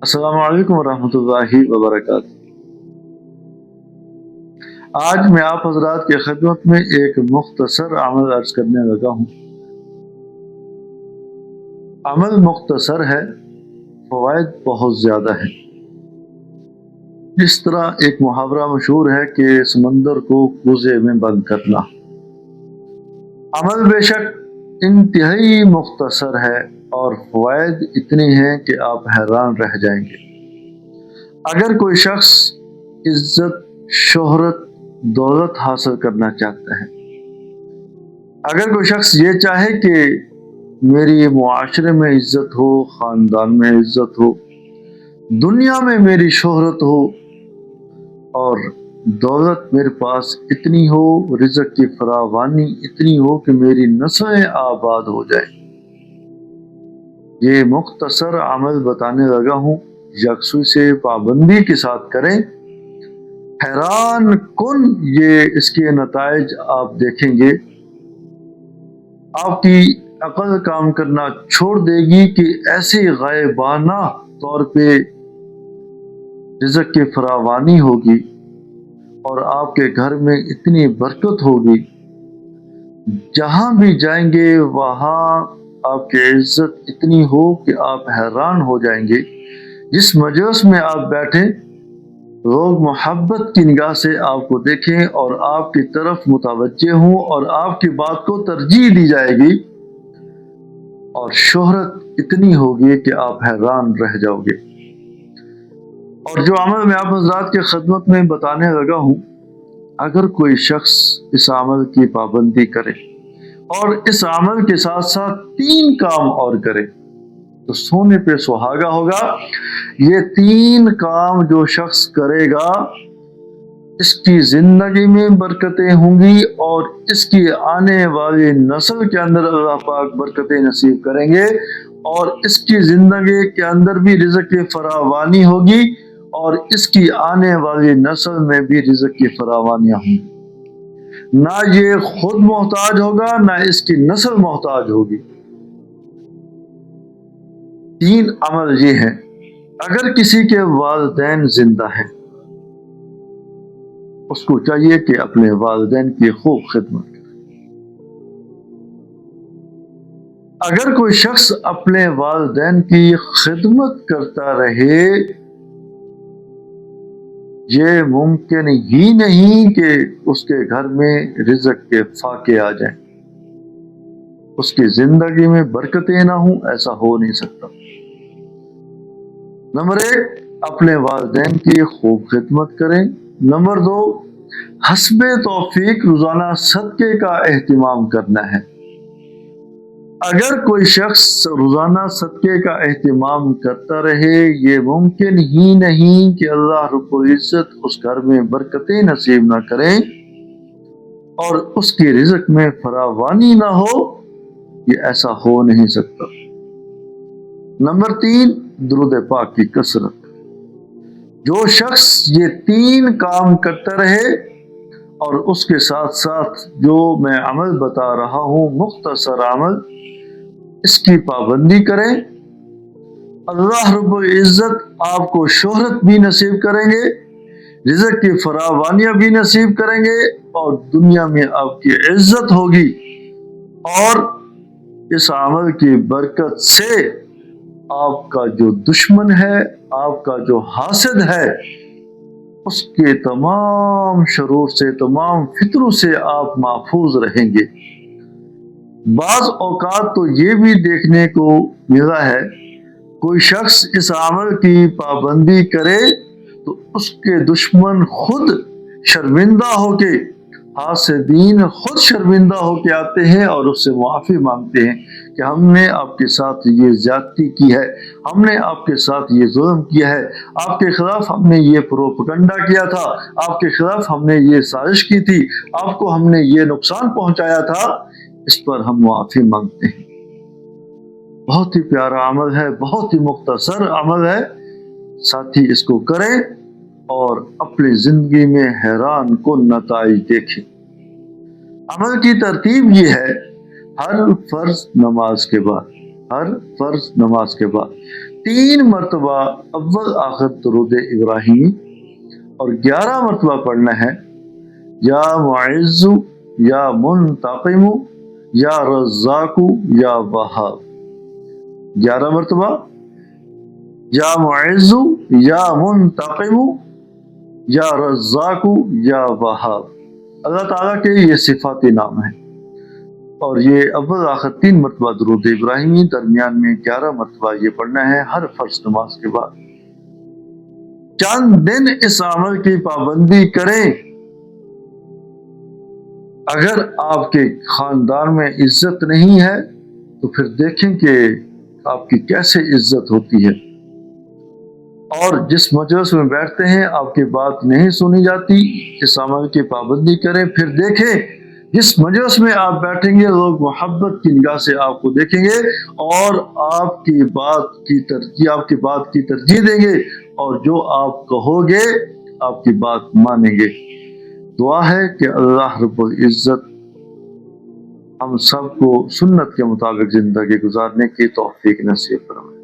السلام علیکم ورحمۃ اللہ وبرکاتہ۔ آج میں آپ حضرات کی خدمت میں ایک مختصر عمل عرض کرنے لگا ہوں۔ عمل مختصر ہے، فوائد بہت زیادہ ہیں۔ جس طرح ایک محاورہ مشہور ہے کہ سمندر کو کوزے میں بند کرنا، عمل بے شک انتہائی مختصر ہے اور فوائد اتنے ہیں کہ آپ حیران رہ جائیں گے۔ اگر کوئی شخص عزت، شہرت، دولت حاصل کرنا چاہتا ہے، اگر کوئی شخص یہ چاہے کہ میری معاشرے میں عزت ہو، خاندان میں عزت ہو، دنیا میں میری شہرت ہو اور دولت میرے پاس اتنی ہو، رزق کی فراوانی اتنی ہو کہ میری نسلیں آباد ہو جائیں، یہ مختصر عمل بتانے لگا ہوں، یکسوئی سے پابندی کے ساتھ کریں۔ حیران کن یہ اس کے نتائج آپ دیکھیں گے۔ آپ کی عقل کام کرنا چھوڑ دے گی کہ ایسے غائبانہ طور پہ رزق کی فراوانی ہوگی اور آپ کے گھر میں اتنی برکت ہوگی، جہاں بھی جائیں گے وہاں آپ کی عزت اتنی ہو کہ آپ حیران ہو جائیں گے۔ جس مجلس میں آپ بیٹھیں، لوگ محبت کی نگاہ سے آپ کو دیکھیں اور آپ کی طرف متوجہ ہوں اور آپ کی بات کو ترجیح دی جائے گی، اور شہرت اتنی ہوگی کہ آپ حیران رہ جاؤ گے۔ اور جو عمل میں آپ حضرات کی خدمت میں بتانے لگا ہوں، اگر کوئی شخص اس عمل کی پابندی کرے اور اس عمل کے ساتھ ساتھ 3 کام اور کرے تو سونے پہ سہاگا ہوگا۔ یہ 3 کام جو شخص کرے گا، اس کی زندگی میں برکتیں ہوں گی اور اس کی آنے والی نسل کے اندر اللہ پاک برکتیں نصیب کریں گے، اور اس کی زندگی کے اندر بھی رزق کی فراوانی ہوگی اور اس کی آنے والی نسل میں بھی رزق کی فراوانیاں ہوں گی۔ نہ یہ خود محتاج ہوگا، نہ اس کی نسل محتاج ہوگی۔ 3 عمل یہ ہیں۔ اگر کسی کے والدین زندہ ہیں، اس کو چاہیے کہ اپنے والدین کی خوب خدمت کرے۔ اگر کوئی شخص اپنے والدین کی خدمت کرتا رہے، یہ ممکن ہی نہیں کہ اس کے گھر میں رزق کے فاقے آ جائیں، اس کی زندگی میں برکتیں نہ ہوں، ایسا ہو نہیں سکتا۔ نمبر 1، اپنے والدین کی خوب خدمت کریں۔ نمبر 2، حسب توفیق روزانہ صدقے کا اہتمام کرنا ہے۔ اگر کوئی شخص روزانہ صدقے کا اہتمام کرتا رہے، یہ ممکن ہی نہیں کہ اللہ رب العزت اس گھر میں برکتیں نصیب نہ کریں اور اس کی رزق میں فراوانی نہ ہو، یہ ایسا ہو نہیں سکتا۔ نمبر 3، درود پاک کی کثرت۔ جو شخص یہ 3 کام کرتا رہے اور اس کے ساتھ ساتھ جو میں عمل بتا رہا ہوں، مختصر عمل، اس کی پابندی کریں، اللہ رب العزت آپ کو شہرت بھی نصیب کریں گے، رزق کی فراوانیاں بھی نصیب کریں گے اور دنیا میں آپ کی عزت ہوگی، اور اس عمل کی برکت سے آپ کا جو دشمن ہے، آپ کا جو حاسد ہے، اس کے تمام شرور سے، تمام فتنوں سے آپ محفوظ رہیں گے۔ بعض اوقات تو یہ بھی دیکھنے کو ملا ہے، کوئی شخص اس عمل کی پابندی کرے تو اس کے دشمن خود شرمندہ ہو کے، حاسدین خود شرمندہ ہو کے آتے ہیں اور اس سے معافی مانگتے ہیں کہ ہم نے آپ کے ساتھ یہ زیادتی کی ہے، ہم نے آپ کے ساتھ یہ ظلم کیا ہے، آپ کے خلاف ہم نے یہ پروپگنڈا کیا تھا، آپ کے خلاف ہم نے یہ سازش کی تھی، آپ کو ہم نے یہ نقصان پہنچایا تھا، اس پر ہم معافی مانگتے ہیں۔ بہت ہی پیارا عمل ہے، بہت ہی مختصر عمل ہے، ساتھی اس کو کریں اور اپنی زندگی میں حیران کن نتائج دیکھیں۔ عمل کی ترتیب یہ ہے، ہر فرض نماز کے بعد 3 مرتبہ اول آخر درود ابراہیمی اور 11 مرتبہ پڑھنا ہے یا معز یا منتقم یا رزاق یا وہاب. 11 مرتبہ یا معز یا منتقم یا رزاق یا وہاب. اللہ تعالیٰ کے یہ صفاتی نام ہیں اور یہ اول آخر 3 مرتبہ درود ابراہیمی، درمیان میں 11 مرتبہ یہ پڑھنا ہے ہر فرض نماز کے بعد. چند دن اس عمل کی پابندی کریں. اگر آپ کے خاندان میں عزت نہیں ہے تو پھر دیکھیں کہ آپ کی کیسے عزت ہوتی ہے. اور جس مجلس میں بیٹھتے ہیں آپ کی بات نہیں سنی جاتی، اس عمل کی پابندی کریں. پھر دیکھیں جس مجلس میں آپ بیٹھیں گے لوگ محبت کی نگاہ سے آپ کو دیکھیں گے اور آپ کی بات کی ترجیح دیں گے اور جو آپ کہو گے آپ کی بات مانیں گے. دعا ہے کہ اللہ رب العزت ہم سب کو سنت کے مطابق زندگی گزارنے کی توفیق نصیب فرمائے.